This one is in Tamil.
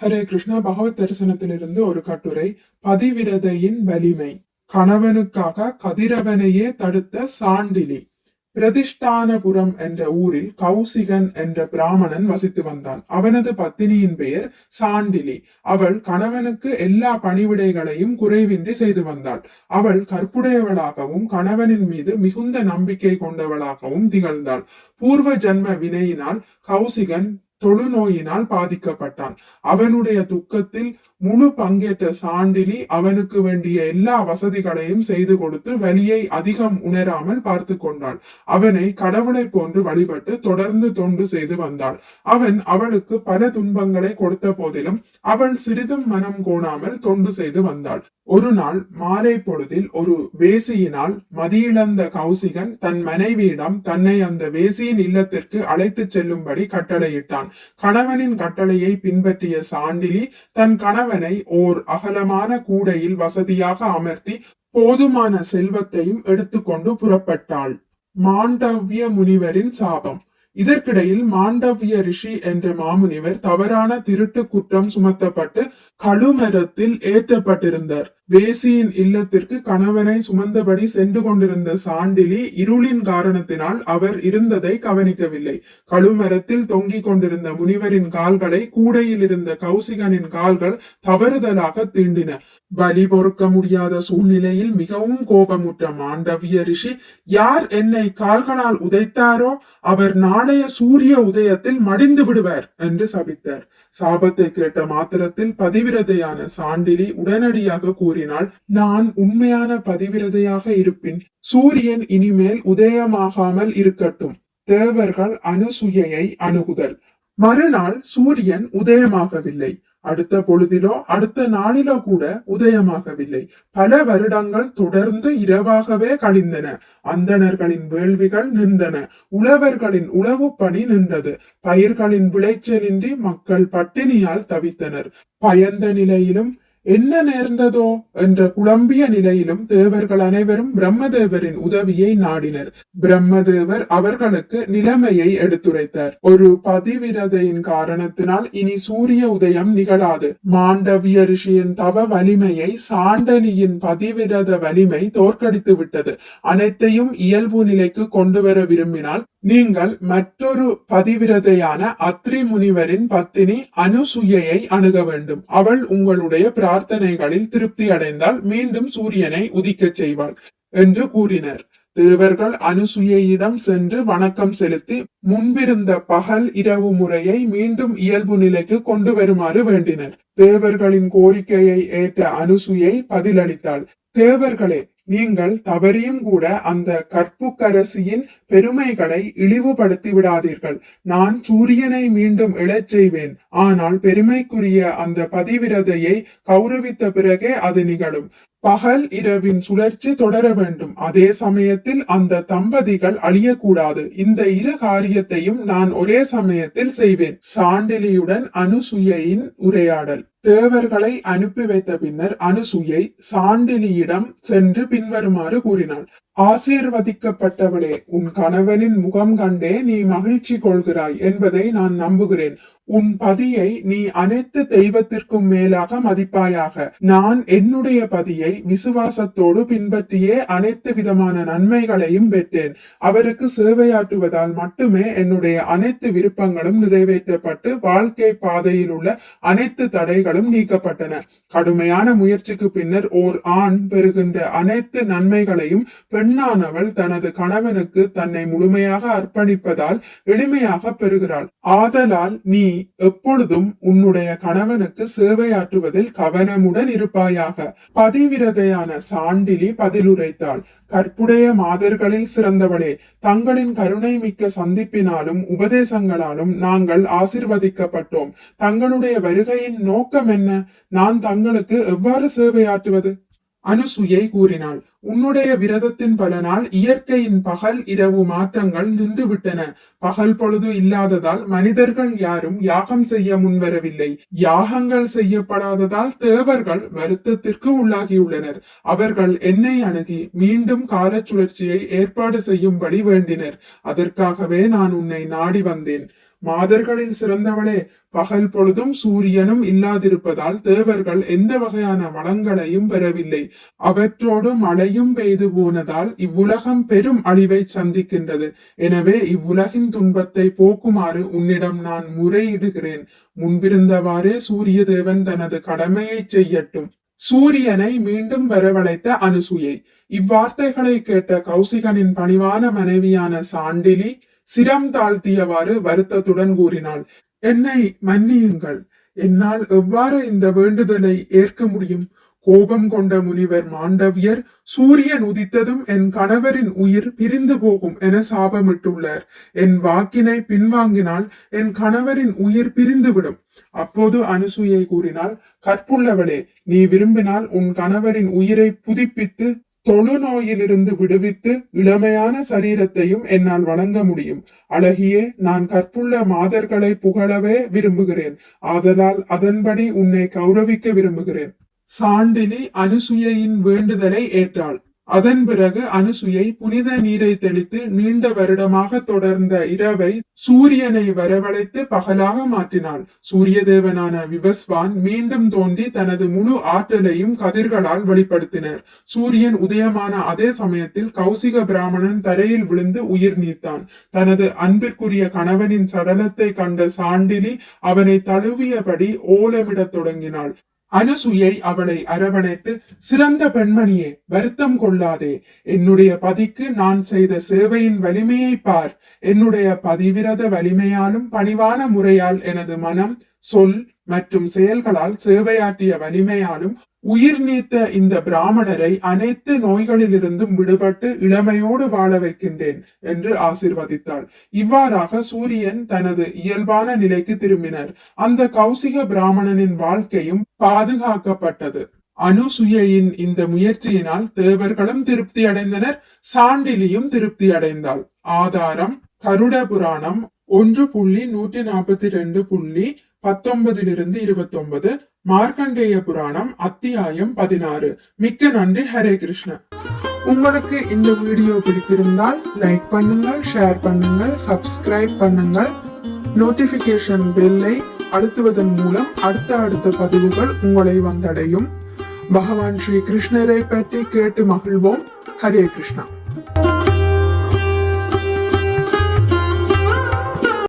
ஹரே கிருஷ்ணா. பகவத் தரிசனத்திலிருந்து ஒரு கட்டுரை. பதிவிரதையின் வலிமை. கணவனுக்காக கதிரவனையே தடுத்த சாண்டிலி. பிரதிஷ்டானபுரம் என்ற ஊரில் கௌசிகன் என்ற பிராமணன் வசித்து வந்தான். அவனது பத்தினியின் பெயர் சாண்டிலி. அவள் கணவனுக்கு எல்லா பணிவிடைகளையும் குறைவின்றி செய்து வந்தாள். அவள் கற்புடையவளாகவும் கணவனின் மீது மிகுந்த நம்பிக்கை கொண்டவளாகவும் திகழ்ந்தாள். பூர்வ ஜன்ம வினையினால் கௌசிகன் தொழுநோயினால் பாதிக்கப்பட்டான். அவனுடைய துக்கத்தில் முழு பங்கேற்ற சாண்டிலி அவனுக்கு வேண்டிய எல்லா வசதிகளையும் செய்து கொடுத்து வலியை அதிகம் உணராமல் பார்த்து கொண்டாள். அவனை கடவுளை போன்று வழிபட்டு தொடர்ந்து தொண்டு செய்து வந்தாள். அவன் அவளுக்கு பல துன்பங்களை கொடுத்த போதிலும் அவள் சிறிதும் மனம் கோணாமல் தொண்டு செய்து வந்தாள். ஒரு நாள் மாலை பொழுதில் ஒரு வேசியினால் மதியிழந்த கௌசிகன் தன் மனைவியிடம் தன்னை அந்த வேசியின் இல்லத்திற்கு அழைத்துச் செல்லும்படி கட்டளையிட்டான். கணவனின் கட்டளையை பின்பற்றிய சாண்டிலி தன் கணவனை ஓர் அகலமான கூடையில் வசதியாக அமர்த்தி போதுமான செல்வத்தையும் எடுத்துக்கொண்டு புறப்பட்டாள். மாண்டவ்ய முனிவரின் சாபம். இதற்கிடையில் மாண்டவ்ய ரிஷி என்ற மாமுனிவர் தவறான திருட்டு குற்றம் சுமத்தப்பட்டு கழுமரத்தில் ஏற்றப்பட்டிருந்தார். வேசியின் இல்லத்திற்கு கணவனை சுமந்தபடி சென்று கொண்டிருந்த சாண்டிலி இருளின் காரணத்தினால் அவர் இருந்ததை கவனிக்கவில்லை. கழுமரத்தில் தொங்கிக் கொண்டிருந்த முனிவரின் கால்களை கூடையில் இருந்த கௌசிகனின் கால்கள் தவறுதலாக தீண்டின. பலி பொறுக்க முடியாத சூழ்நிலையில் மிகவும் கோபமுற்ற மாண்டவிய ரிஷி, யார் என்னை கால்களால் உதைத்தாரோ அவர் நாளைய சூரிய உதயத்தில் மடிந்து விடுவார் என்று சபித்தார். சாபத்தை கேட்ட மாத்திரத்தில் பதிவிரதையான சாண்டிலி உடனடியாக கூறினாள், நான் உண்மையான பதிவிரதையாக இருப்பின் சூரியன் இனிமேல் உதயமாகாமல் இருக்கட்டும். தேவர்கள் அனுசுயையை அணுகுதல். மறுநாள் சூரியன் உதயமாகவில்லை. அடுத்த பொழுதிலோ அடுத்த நாளிலோ கூட உதயமாகவில்லை. பல வருடங்கள் தொடர்ந்து இரவாகவே கழிந்தன. அந்தணர்களின் வேள்விகள் நின்றன. உழவர்களின் உழவு பணி நின்றது. பயிர்களின் விளைச்சலின்றி மக்கள் பட்டினியால் தவித்தனர். பயந்த நிலையிலும் என்ன நேர்ந்ததோ என்ற குழம்பிய நிலையிலும் தேவர்கள் அனைவரும் பிரம்மதேவரின் உதவியை நாடினர். பிரம்மதேவர் அவர்களுக்கு நிலைமையை எடுத்துரைத்தார். ஒரு பதிவிரதையின் காரணத்தினால் இனி சூரிய உதயம் நிகழாது. மாண்டவிய ரிஷியின் தவ வலிமையை சாண்டலியின் பதிவிரத வலிமை தோற்கடித்து விட்டது. அனைத்தையும் இயல்பு நிலைக்கு கொண்டு வர விரும்பினால் நீங்கள் மற்றொரு பதிவிரதையான அத்ரி முனிவரின் பத்தினி அனுசுயையை அணுக வேண்டும். அவள் உங்களுடைய பிரார்த்தனைகளில் திருப்தி அடைந்தால் மீண்டும் சூரியனை உதிக்கச் செய்வாள் என்று கூறினர். தேவர்கள் அனுசுயையிடம் சென்று வணக்கம் செலுத்தி முன்பிருந்த பகல் இரவு முறையை மீண்டும் இயல்பு நிலைக்கு கொண்டு வருமாறு வேண்டினர். தேவர்களின் கோரிக்கையை ஏற்ற அனுசுயை பதிலளித்தாள். தேவர்களே, நீங்கள் தவறியும் கூட அந்த கற்புக்கரசியின் பெருமைகளை இழிவுபடுத்தி விடாதீர்கள். நான் சூரியனை மீண்டும் எழச் செய்வேன். ஆனால் பெருமைக்குரிய அந்த பதிவிரதையை கௌரவித்த பிறகே அது நிகழும். பகல் இரவின் சுழற்சி தொடர வேண்டும். அதே சமயத்தில் அந்த தம்பதிகள் அழியக்கூடாது. இந்த இரு காரியத்தையும் நான் ஒரே சமயத்தில் செய்வேன். சாண்டிலியுடன் அனுசுயையின் உரையாடல். தேவர்களை அனுப்பி வைத்த பின்னர் அனுசுயை சாண்டிலியிடம் சென்று பின்வருமாறு கூறினாள். ஆசீர்வதிக்கப்பட்டவளே, உன் கணவனின் முகம் கண்டே நீ மகிழ்ச்சி கொள்கிறாய் என்பதை நான் நம்புகிறேன். உன் பதியை நீ அனைத்து தெய்வத்திற்கும் மேலாக மதிப்பாயாக. நான் என்னுடைய பதியை விசுவாசத்தோடு பின்பற்றியே அனைத்து விதமான நன்மைகளையும் பெற்றேன். அவருக்கு சேவையாற்றுவதால் மட்டுமே என்னுடைய அனைத்து விருப்பங்களும் நிறைவேற்றப்பட்டு வாழ்க்கை பாதையில் உள்ள அனைத்து தடைகளும் நீக்கப்பட்டன. கடுமையான முயற்சிக்கு பின்னர் ஓர் ஆண் பெறுகின்ற அனைத்து நன்மைகளையும் பெண்ணானவள் தனது கணவனுக்கு தன்னை முழுமையாக அர்ப்பணிப்பதால் எளிமையாக பெறுகிறாள். ஆதலால் நீ எப்பொழுதும் உன்னுடைய கணவனுக்கு சேவையாற்றுவதில் கவனமுடன் இருப்பாயாக. பதிவிரதையான சாண்டிலி பதிலுரைத்தாள். கற்புடைய மாதர்களில் சிறந்தவளே, தங்களின் கருணை மிக்க சந்திப்பினாலும் உபதேசங்களாலும் நாங்கள் ஆசிர்வதிக்கப்பட்டோம். தங்களுடைய வருகையின் நோக்கம் என்ன? நான் தங்களுக்கு எவ்வாறு சேவையாற்றுவது? அனுசுயை கூறினாள். உன்னுடைய விரதத்தின் பலனால் இயற்கையின் பகல் இரவு மாற்றங்கள் நின்றுவிட்டன. பகல் பொழுது இல்லாததால் மனிதர்கள் யாரும் யாகம் செய்ய முன்வரவில்லை. யாகங்கள் செய்யப்படாததால் தேவர்கள் வருத்தத்திற்கு உள்ளாகியுள்ளனர். அவர்கள் என்னை அணுகி மீண்டும் கால சுழற்சியை ஏற்பாடு செய்யும்படி வேண்டினர். அதற்காகவே நான் உன்னை நாடி வந்தேன். மாதர்களில் சிறந்தவளே, பகல் பொழுதும் சூரியனும் இல்லாதிருப்பதால் தேவர்கள் எந்த வகையான வளங்களையும் பெறவில்லை. அவற்றோடு மழையும் பெய்து போனதால் இவ்வுலகம் பெரும் அழிவை சந்திக்கின்றது. எனவே இவ்வுலகின் துன்பத்தை போக்குமாறு உன்னிடம் நான் முறையிடுகிறேன். முன்பிருந்தவாறே சூரிய தேவன் தனது கடமையை செய்யட்டும். சூரியனை மீண்டும் வரவழைத்த அனுசூயை. இவ்வார்த்தைகளை கேட்ட கௌசிகனின் பணிவான மனைவியான சாண்டிலி சிரம் தாழ்த்தியவாறு வருத்தத்துடன் கூறினாள், என்னை மன்னியுங்கள். என்னால் எவ்வாறு இந்த வேண்டுதலை ஏற்க முடியும்? கோபம் கொண்ட முனிவர் மாண்டவியர் சூரியன் உதித்ததும் என் கணவரின் உயிர் பிரிந்து போகும் என சாபமிட்டுள்ளார். என் வாக்கினை பின்வாங்கினால் என் கணவரின் உயிர் பிரிந்துவிடும். அப்போது அனுசூயை கூறினாள், கற்புள்ளவளே, நீ விரும்பினால் உன் கணவரின் உயிரை புதுப்பித்து தொழுநோயிலிருந்து விடுவித்து இளமையான சரீரத்தையும் என்னால் வழங்க முடியும். அழகியே, நான் கற்புள்ள மாதர்களை புகழவே விரும்புகிறேன். ஆதலால் அதன்படி உன்னை கௌரவிக்க விரும்புகிறேன். சாண்டிலி அனுசூயையின் வேண்டுதலை ஏற்றாள். அதன் பிறகு அனுசூயை புனித நீரை தெளித்து நீண்ட வருடமாக தொடர்ந்த இரவை சூரியனை வரவழைத்து பகலாக மாற்றினாள். சூரிய தேவனான விவஸ்வான் மீண்டும் தோன்றி தனது முழு ஆற்றலையும் கதிர்களால் வெளிப்படுத்தினர். சூரியன் உதயமான அதே சமயத்தில் கௌசிக பிராமணன் தரையில் விழுந்து உயிர் நீத்தான். தனது அன்பிற்குரிய கணவனின் சடலத்தை கண்ட சாண்டிலி அவனை தழுவியபடி ஓலமிடத் தொடங்கினாள். அனுசூயை அவளை அரவணைத்து, சிறந்த பெண்மணியே, வருத்தம் கொள்ளாதே. என்னுடைய பதிக்கு நான் செய்த சேவையின் வலிமையை பார். என்னுடைய பதிவிரத வலிமையாலும் பணிவான முறையால் எனது மனம், சொல் மற்றும் செயல்களால் சேவையாற்றிய வலிமையாலும் உயிர் நீத்த இந்த பிராமணரை அனைத்து நோய்களிலிருந்தும் விடுபட்டு இளமையோடு வாழ வைக்கின்றேன் என்று ஆசிர்வதித்தாள். இவ்வாறாக சூரியன் தனது இயல்பான நிலைக்கு திரும்பினர். அந்த கௌசிக பிராமணனின் வாழ்க்கையும் பாதுகாக்கப்பட்டது. அனுசூயையின் இந்த முயற்சியினால் தேவர்களும் திருப்தி அடைந்தனர். சாண்டிலியும் திருப்தி அடைந்தாள். ஆதாரம் கருட புராணம் 1.142.19 மார்க்கண்டேய புராணம் அத்தியாயம் 16. மிக்க நன்றி. ஹரே கிருஷ்ணா. உங்களுக்கு இந்த வீடியோ பிடித்திருந்தால் லைக் பண்ணுங்கள், ஷேர் பண்ணுங்கள், சப்ஸ்கிரைப் பண்ணுங்கள். நோட்டிபிகேஷன் பெல்லை அழுத்துவதன் மூலம் அடுத்த பதிவுகள் உங்களை வந்தடையும். பகவான் ஸ்ரீ கிருஷ்ணரை பற்றி கேட்டு மகிழ்வோம். ஹரே கிருஷ்ணா.